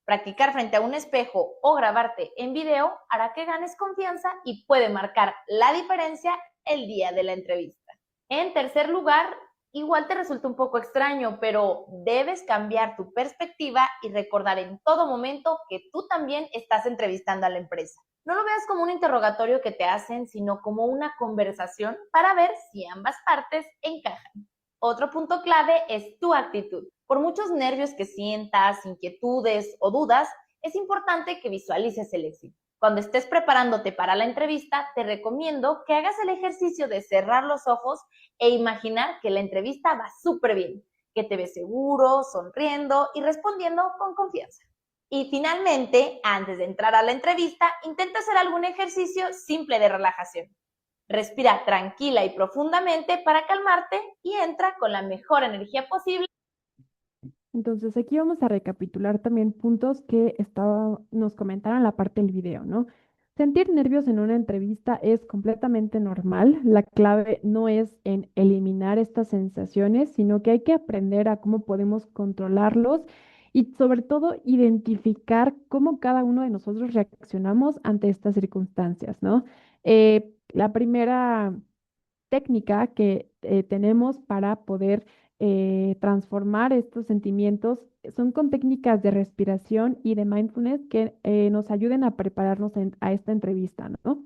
Practicar frente a un espejo o grabarte en video hará que ganes confianza y puede marcar la diferencia el día de la entrevista. En tercer lugar, igual te resulta un poco extraño, pero debes cambiar tu perspectiva y recordar en todo momento que tú también estás entrevistando a la empresa. No lo veas como un interrogatorio que te hacen, sino como una conversación para ver si ambas partes encajan. Otro punto clave es tu actitud. Por muchos nervios que sientas, inquietudes o dudas, es importante que visualices el éxito. Cuando estés preparándote para la entrevista, te recomiendo que hagas el ejercicio de cerrar los ojos e imaginar que la entrevista va súper bien, que te ves seguro, sonriendo y respondiendo con confianza. Y finalmente, antes de entrar a la entrevista, intenta hacer algún ejercicio simple de relajación. Respira tranquila y profundamente para calmarte y entra con la mejor energía posible. Entonces, aquí vamos a recapitular también puntos que nos comentaron en la parte del video, ¿no? Sentir nervios en una entrevista es completamente normal. La clave no es en eliminar estas sensaciones, sino que hay que aprender a cómo podemos controlarlos y sobre todo identificar cómo cada uno de nosotros reaccionamos ante estas circunstancias, ¿no? La primera técnica que tenemos para poder transformar estos sentimientos son con técnicas de respiración y de mindfulness que nos ayuden a prepararnos a esta entrevista, ¿no?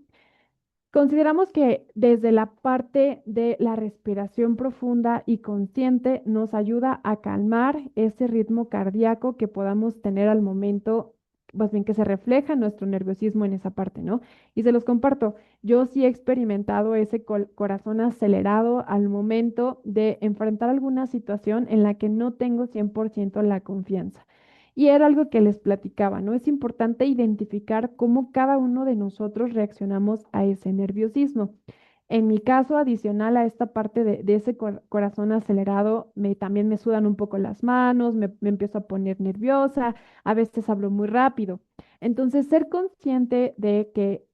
Consideramos que desde la parte de la respiración profunda y consciente nos ayuda a calmar ese ritmo cardíaco que podamos tener al momento, más bien que se refleja nuestro nerviosismo en esa parte, ¿no? Y se los comparto, yo sí he experimentado ese corazón acelerado al momento de enfrentar alguna situación en la que no tengo 100% la confianza. Y era algo que les platicaba, ¿no? Es importante identificar cómo cada uno de nosotros reaccionamos a ese nerviosismo. En mi caso, adicional a esta parte de ese corazón acelerado, también me sudan un poco las manos, me empiezo a poner nerviosa, a veces hablo muy rápido. Entonces, ser consciente de que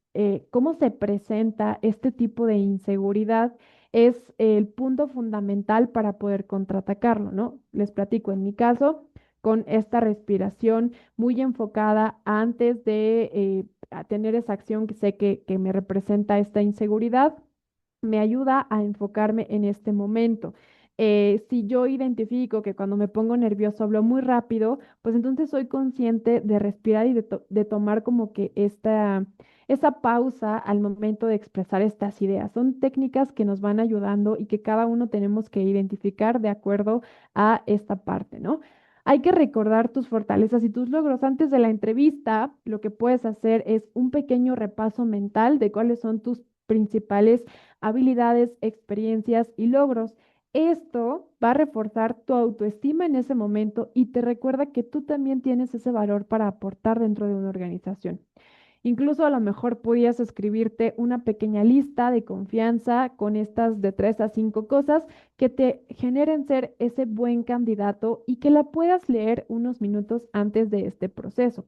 cómo se presenta este tipo de inseguridad es el punto fundamental para poder contraatacarlo, ¿no? Les platico, en mi caso con esta respiración muy enfocada antes de a tener esa acción que sé que me representa esta inseguridad, me ayuda a enfocarme en este momento. Si yo identifico que cuando me pongo nervioso hablo muy rápido, pues entonces soy consciente de respirar y de tomar como que esa pausa al momento de expresar estas ideas. Son técnicas que nos van ayudando y que cada uno tenemos que identificar de acuerdo a esta parte, ¿no? Hay que recordar tus fortalezas y tus logros. Antes de la entrevista, lo que puedes hacer es un pequeño repaso mental de cuáles son tus principales habilidades, experiencias y logros. Esto va a reforzar tu autoestima en ese momento y te recuerda que tú también tienes ese valor para aportar dentro de una organización. Incluso a lo mejor podías escribirte una pequeña lista de confianza con estas de 3 a 5 cosas que te generen ser ese buen candidato y que la puedas leer unos minutos antes de este proceso.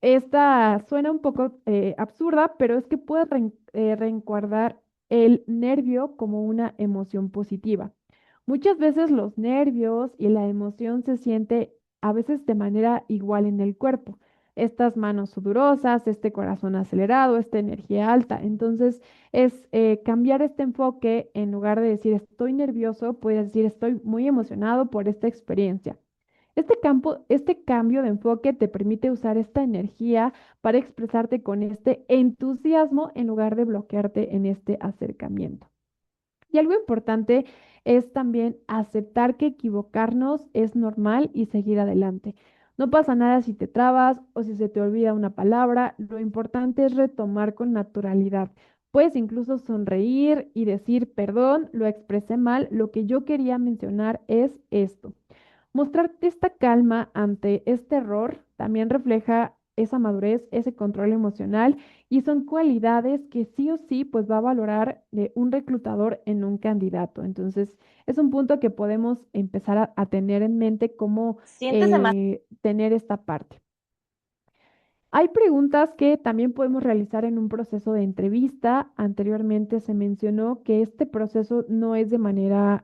Esta suena un poco absurda, pero es que puedes reencuadrar el nervio como una emoción positiva. Muchas veces los nervios y la emoción se siente a veces de manera igual en el cuerpo. Estas manos sudorosas, este corazón acelerado, esta energía alta. Entonces, es cambiar este enfoque en lugar de decir estoy nervioso, puedes decir estoy muy emocionado por esta experiencia. Este cambio de enfoque te permite usar esta energía para expresarte con este entusiasmo en lugar de bloquearte en este acercamiento. Y algo importante es también aceptar que equivocarnos es normal y seguir adelante. No pasa nada si te trabas o si se te olvida una palabra. Lo importante es retomar con naturalidad. Puedes incluso sonreír y decir, perdón, lo expresé mal, lo que yo quería mencionar es esto. Mostrarte esta calma ante este error también refleja esa madurez, ese control emocional y son cualidades que sí o sí pues va a valorar un reclutador en un candidato. Entonces, es un punto que podemos empezar a tener en mente cómo Sientes demasiado. tener esta parte. Hay preguntas que también podemos realizar en un proceso de entrevista. Anteriormente se mencionó que este proceso no es de manera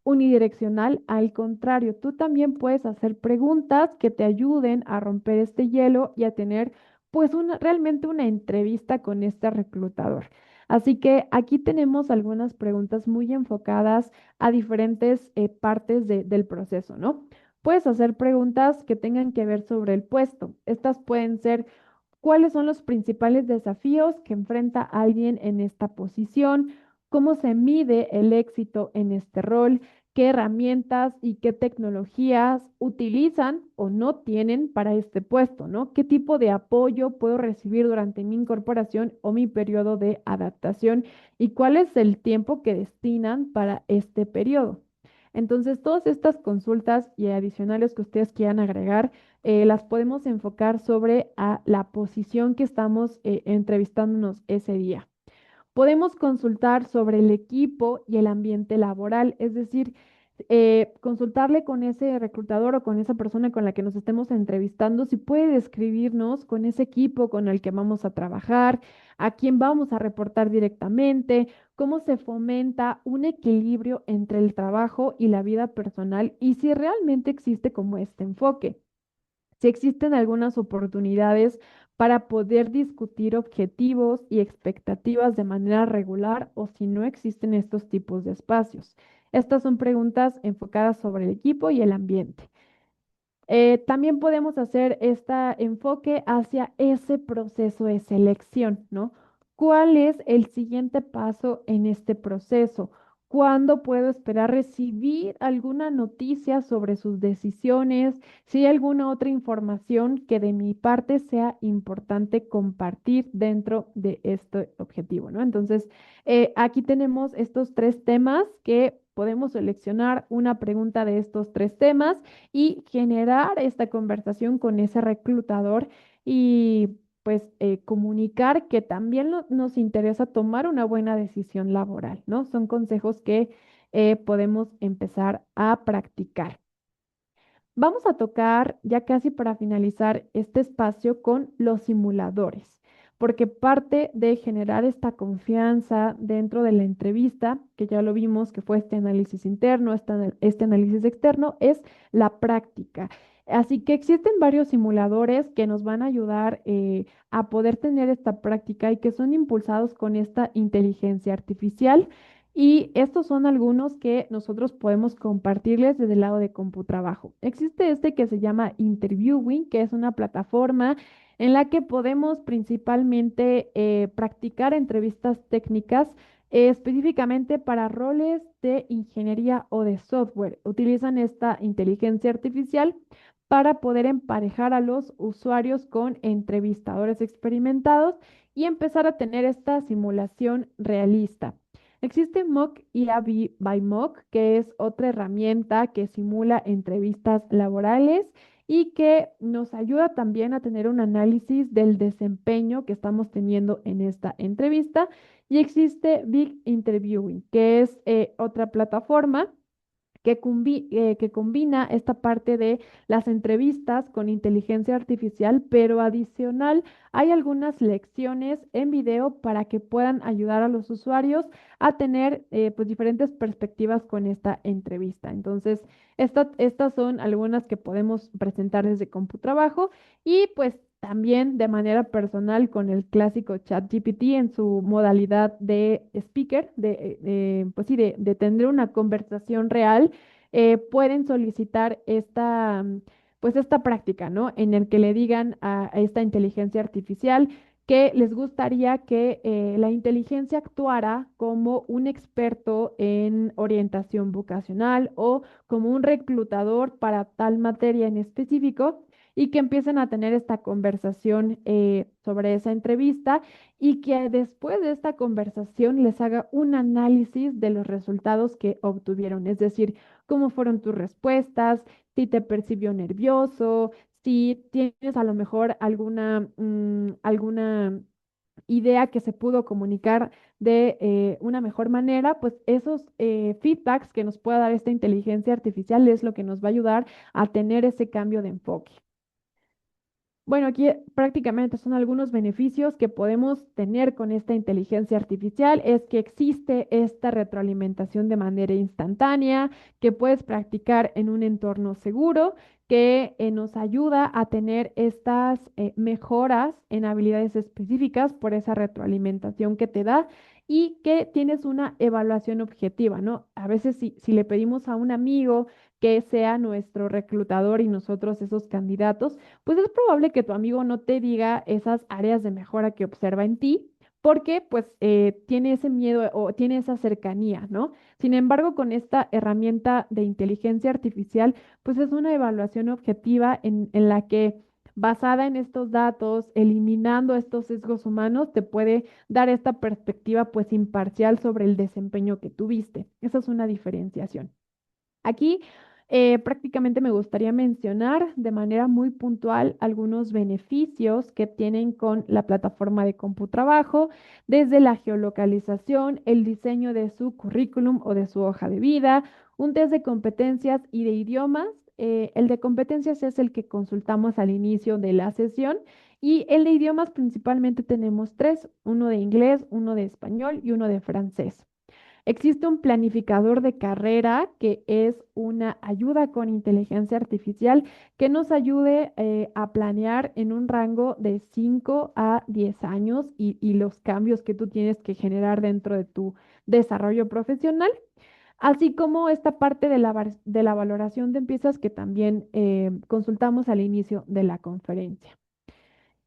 unidireccional, al contrario, tú también puedes hacer preguntas que te ayuden a romper este hielo y a tener pues realmente una entrevista con este reclutador. Así que aquí tenemos algunas preguntas muy enfocadas a diferentes partes del proceso, ¿no? Puedes hacer preguntas que tengan que ver sobre el puesto. Estas pueden ser: ¿cuáles son los principales desafíos que enfrenta alguien en esta posición? ¿Cómo se mide el éxito en este rol? ¿Qué herramientas y qué tecnologías utilizan o no tienen para este puesto, ¿no? ¿Qué tipo de apoyo puedo recibir durante mi incorporación o mi periodo de adaptación? ¿Y cuál es el tiempo que destinan para este periodo? Entonces, todas estas consultas y adicionales que ustedes quieran agregar, las podemos enfocar sobre la posición que estamos entrevistándonos ese día. Podemos consultar sobre el equipo y el ambiente laboral, es decir, consultarle con ese reclutador o con esa persona con la que nos estemos entrevistando si puede describirnos con ese equipo con el que vamos a trabajar, a quién vamos a reportar directamente, cómo se fomenta un equilibrio entre el trabajo y la vida personal y si realmente existe como este enfoque, si existen algunas oportunidades para poder discutir objetivos y expectativas de manera regular o si no existen estos tipos de espacios. Estas son preguntas enfocadas sobre el equipo y el ambiente. También podemos hacer este enfoque hacia ese proceso de selección, ¿no? ¿Cuál es el siguiente paso en este proceso? ¿Cuándo puedo esperar recibir alguna noticia sobre sus decisiones? Si hay alguna otra información que de mi parte sea importante compartir dentro de este objetivo, ¿no? Entonces, aquí tenemos estos tres temas que podemos seleccionar una pregunta de estos tres temas y generar esta conversación con ese reclutador y pues comunicar que también nos interesa tomar una buena decisión laboral, ¿no? Son consejos que podemos empezar a practicar. Vamos a tocar ya casi para finalizar este espacio con los simuladores, porque parte de generar esta confianza dentro de la entrevista, que ya lo vimos que fue este análisis interno, este análisis externo, es la práctica. Así que existen varios simuladores que nos van a ayudar a poder tener esta práctica y que son impulsados con esta inteligencia artificial. Y estos son algunos que nosotros podemos compartirles desde el lado de CompuTrabajo. Existe este que se llama Interviewing, que es una plataforma en la que podemos principalmente practicar entrevistas técnicas específicamente para roles de ingeniería o de software. Utilizan esta inteligencia artificial para poder emparejar a los usuarios con entrevistadores experimentados y empezar a tener esta simulación realista. Existe Mock IA by Mock, que es otra herramienta que simula entrevistas laborales y que nos ayuda también a tener un análisis del desempeño que estamos teniendo en esta entrevista. Y existe Big Interviewing, que es otra plataforma que combina esta parte de las entrevistas con inteligencia artificial, pero adicional hay algunas lecciones en video para que puedan ayudar a los usuarios a tener pues diferentes perspectivas con esta entrevista. Entonces, estas son algunas que podemos presentar desde CompuTrabajo y pues también de manera personal con el clásico ChatGPT en su modalidad de speaker, pues sí, de tener una conversación real. Pueden solicitar pues esta práctica, ¿no? En el que le digan a esta inteligencia artificial que les gustaría que la inteligencia actuara como un experto en orientación vocacional o como un reclutador para tal materia en específico y que empiecen a tener esta conversación sobre esa entrevista y que después de esta conversación les haga un análisis de los resultados que obtuvieron, es decir, cómo fueron tus respuestas, si te percibió nervioso, si tienes a lo mejor alguna idea que se pudo comunicar de una mejor manera, pues esos feedbacks que nos pueda dar esta inteligencia artificial es lo que nos va a ayudar a tener ese cambio de enfoque. Bueno, aquí prácticamente son algunos beneficios que podemos tener con esta inteligencia artificial. Es que existe esta retroalimentación de manera instantánea, que puedes practicar en un entorno seguro, que nos ayuda a tener estas mejoras en habilidades específicas por esa retroalimentación que te da y que tienes una evaluación objetiva, ¿no? A veces si le pedimos a un amigo que sea nuestro reclutador y nosotros esos candidatos, pues es probable que tu amigo no te diga esas áreas de mejora que observa en ti, porque pues tiene ese miedo o tiene esa cercanía, ¿no? Sin embargo, con esta herramienta de inteligencia artificial, pues es una evaluación objetiva en la que basada en estos datos, eliminando estos sesgos humanos, te puede dar esta perspectiva pues imparcial sobre el desempeño que tuviste. Esa es una diferenciación. Aquí prácticamente me gustaría mencionar de manera muy puntual algunos beneficios que tienen con la plataforma de CompuTrabajo, desde la geolocalización, el diseño de su currículum o de su hoja de vida, un test de competencias y de idiomas. El de competencias es el que consultamos al inicio de la sesión y el de idiomas principalmente tenemos tres, uno de inglés, uno de español y uno de francés. Existe un planificador de carrera que es una ayuda con inteligencia artificial que nos ayude a planear en un rango de 5 a 10 años y los cambios que tú tienes que generar dentro de tu desarrollo profesional, así como esta parte de la valoración de empresas que también consultamos al inicio de la conferencia.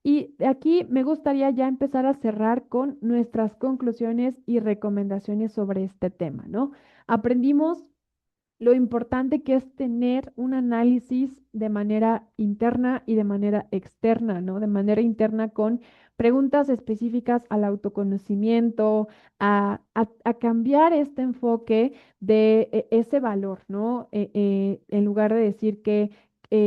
Y de aquí me gustaría ya empezar a cerrar con nuestras conclusiones y recomendaciones sobre este tema, ¿no? Aprendimos lo importante que es tener un análisis de manera interna y de manera externa, ¿no? De manera interna con preguntas específicas al autoconocimiento, a cambiar este enfoque de ese valor, ¿no? En lugar de decir que,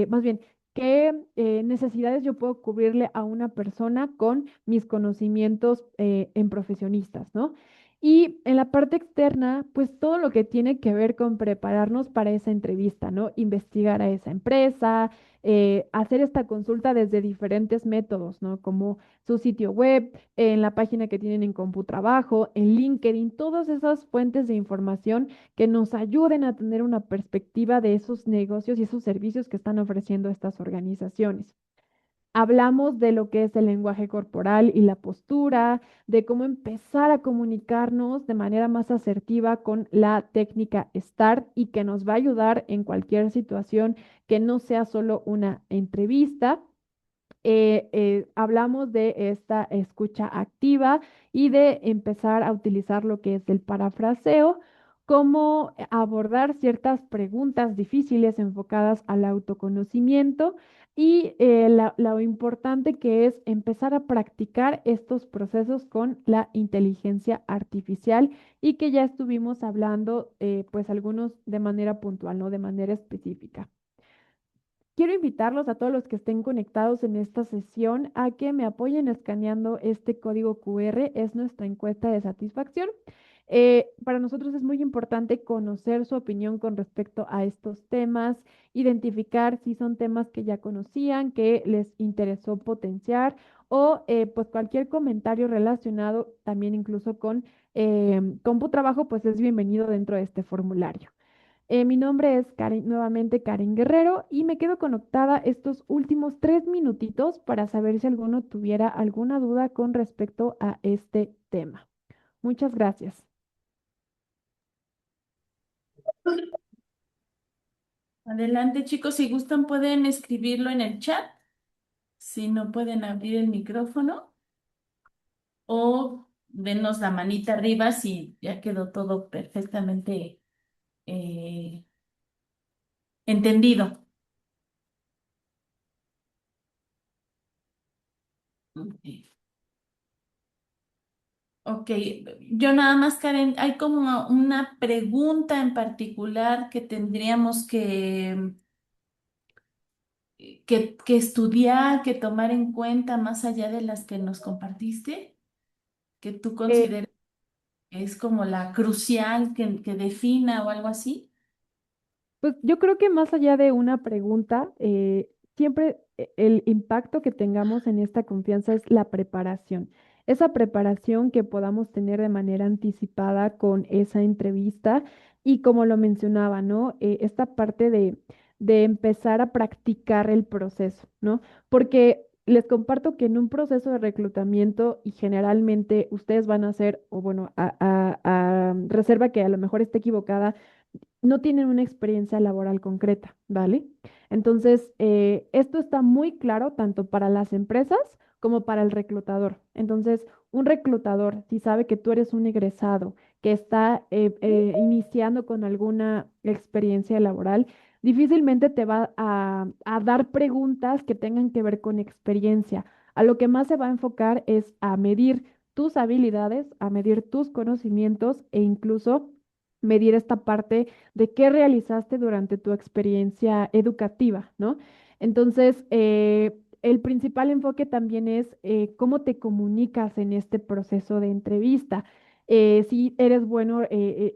más bien, ¿qué necesidades yo puedo cubrirle a una persona con mis conocimientos en profesionistas, ¿no? Y en la parte externa, pues todo lo que tiene que ver con prepararnos para esa entrevista, ¿no? Investigar a esa empresa, hacer esta consulta desde diferentes métodos, ¿no? Como su sitio web, en la página que tienen en CompuTrabajo, en LinkedIn, todas esas fuentes de información que nos ayuden a tener una perspectiva de esos negocios y esos servicios que están ofreciendo estas organizaciones. Hablamos de lo que es el lenguaje corporal y la postura, de cómo empezar a comunicarnos de manera más asertiva con la técnica STAR y que nos va a ayudar en cualquier situación que no sea solo una entrevista. Hablamos de esta escucha activa y de empezar a utilizar lo que es el parafraseo, cómo abordar ciertas preguntas difíciles enfocadas al autoconocimiento y lo importante que es empezar a practicar estos procesos con la inteligencia artificial y que ya estuvimos hablando, pues algunos de manera puntual, no de manera específica. Quiero invitarlos a todos los que estén conectados en esta sesión a que me apoyen escaneando este código QR. Es nuestra encuesta de satisfacción. Para nosotros es muy importante conocer su opinión con respecto a estos temas, identificar si son temas que ya conocían, que les interesó potenciar o pues cualquier comentario relacionado también incluso con CompuTrabajo, pues es bienvenido dentro de este formulario. Mi nombre es Karen, nuevamente Karen Guerrero, y me quedo conectada estos últimos 3 minutitos para saber si alguno tuviera alguna duda con respecto a este tema. Muchas gracias. Adelante, chicos, si gustan pueden escribirlo en el chat, si no pueden abrir el micrófono, o denos la manita arriba si ya quedó todo perfectamente eh, entendido. Ok. Ok, yo nada más, Karen, hay como una pregunta en particular que tendríamos que estudiar, que tomar en cuenta más allá de las que nos compartiste, que tú Eh, consideres que es como la crucial que defina o algo así. Pues yo creo que más allá de una pregunta, siempre el impacto que tengamos en esta confianza es la preparación. Esa preparación que podamos tener de manera anticipada con esa entrevista y como lo mencionaba, ¿no? Esta parte de empezar a practicar el proceso, ¿no? Porque les comparto que en un proceso de reclutamiento y generalmente ustedes van a hacer, o bueno, reserva que a lo mejor esté equivocada, no tienen una experiencia laboral concreta, ¿vale? Entonces, esto está muy claro tanto para las empresas como para el reclutador. Entonces, un reclutador, si sabe que tú eres un egresado que está iniciando con alguna experiencia laboral, difícilmente te va a dar preguntas que tengan que ver con experiencia. A lo que más se va a enfocar es a medir tus habilidades, a medir tus conocimientos e incluso medir esta parte de qué realizaste durante tu experiencia educativa, ¿no? Entonces, el principal enfoque también es cómo te comunicas en este proceso de entrevista. Si eres bueno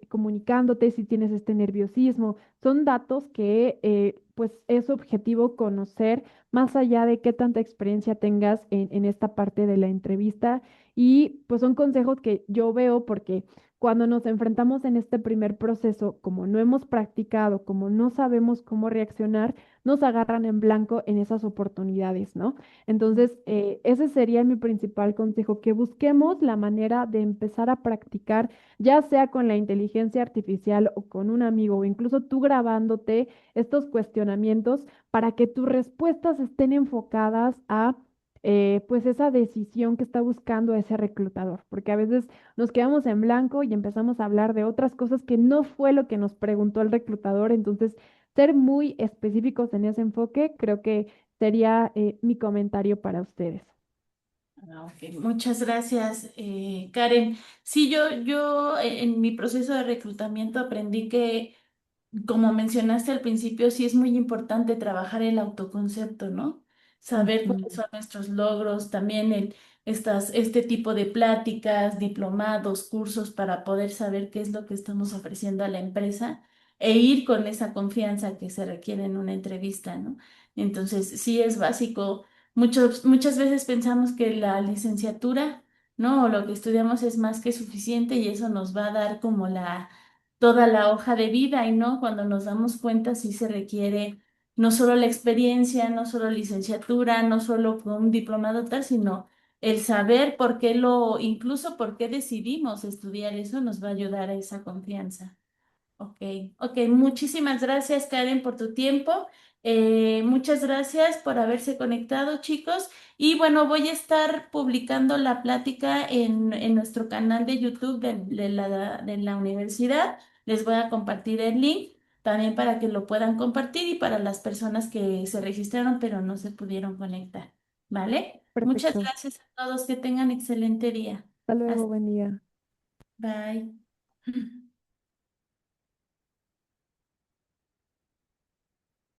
comunicándote, si tienes este nerviosismo, son datos que pues es objetivo conocer más allá de qué tanta experiencia tengas en esta parte de la entrevista y pues son consejos que yo veo porque cuando nos enfrentamos en este primer proceso, como no hemos practicado, como no sabemos cómo reaccionar, nos agarran en blanco en esas oportunidades, ¿no? Entonces, ese sería mi principal consejo, que busquemos la manera de empezar a practicar, ya sea con la inteligencia artificial o con un amigo, o incluso tú grabándote estos cuestionamientos para que tus respuestas estén enfocadas a... pues esa decisión que está buscando ese reclutador, porque a veces nos quedamos en blanco y empezamos a hablar de otras cosas que no fue lo que nos preguntó el reclutador. Entonces, ser muy específicos en ese enfoque creo que sería mi comentario para ustedes. Ok, muchas gracias, Karen. Sí, yo en mi proceso de reclutamiento aprendí que como mencionaste al principio, sí es muy importante trabajar el autoconcepto, ¿no? Saber cuáles Ujú. son nuestros logros, también este tipo de pláticas, diplomados, cursos para poder saber qué es lo que estamos ofreciendo a la empresa e ir con esa confianza que se requiere en una entrevista, ¿no? Entonces, sí es básico. Muchas veces pensamos que la licenciatura, ¿no? O lo que estudiamos es más que suficiente y eso nos va a dar como toda la hoja de vida y no, cuando nos damos cuenta sí se requiere no solo la experiencia, no solo licenciatura, no solo con un diplomado tal, sino el saber por qué incluso por qué decidimos estudiar eso nos va a ayudar a esa confianza. Ok, ok, muchísimas gracias Karen por tu tiempo. Muchas gracias por haberse conectado, chicos. Y bueno, voy a estar publicando la plática en nuestro canal de YouTube de la universidad. Les voy a compartir el link también para que lo puedan compartir y para las personas que se registraron pero no se pudieron conectar. ¿Vale? Muchas Perfecto. gracias a todos. Que tengan excelente día. Hasta luego, Hasta, buen día. bye.